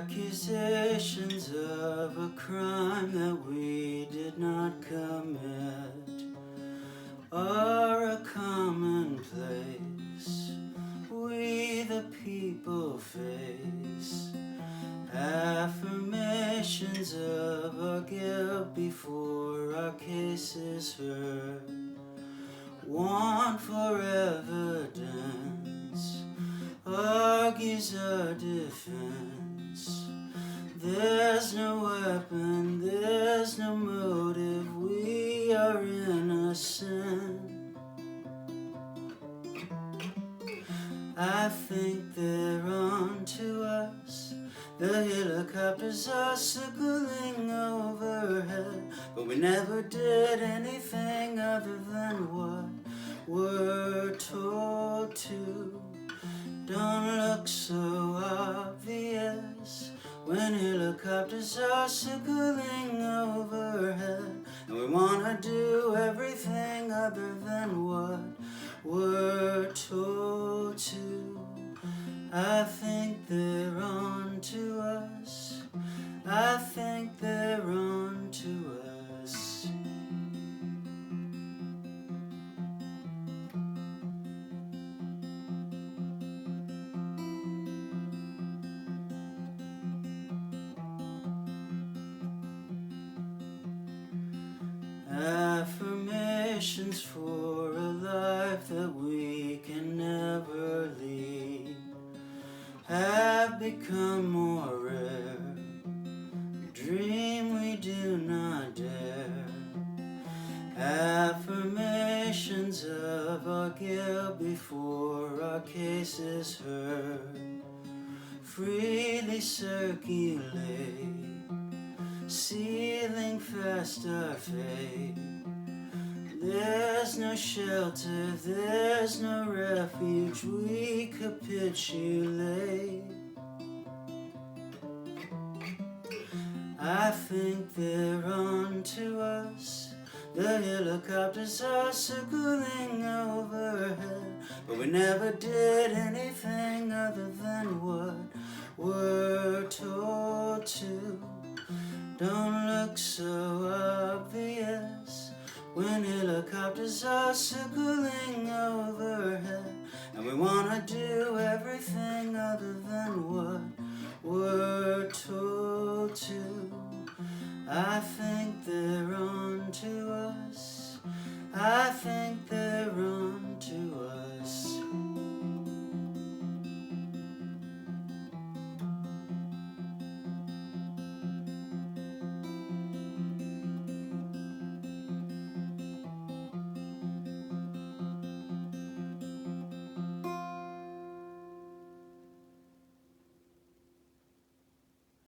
Accusations of a crime that we did not commit are a commonplace we the people face. Affirmations of our guilt before our case is heard. Want for evidence argues our defense. There's no weapon, there's no motive, we are innocent. I think they're on to us. The helicopters are circling overhead, but we never did anything other than what we're told to. Don't look so obvious when helicopters are circling overhead, and we wanna do everything other than what we're told to. I think they're on to us. I think they're on to us. Affirmations for a life that we can never lead have become more rare. Dream we do not dare. Affirmations of our guilt before our case is heard freely circulate, sealing fast our fate. There's no shelter, there's no refuge, we capitulate. I think they're on to us. The helicopters are circling overhead, but we never did anything other than what we're told to. Don't look so obvious when helicopters are circling overhead, and we wanna do everything other than what we're told to. I think they're on to us. I think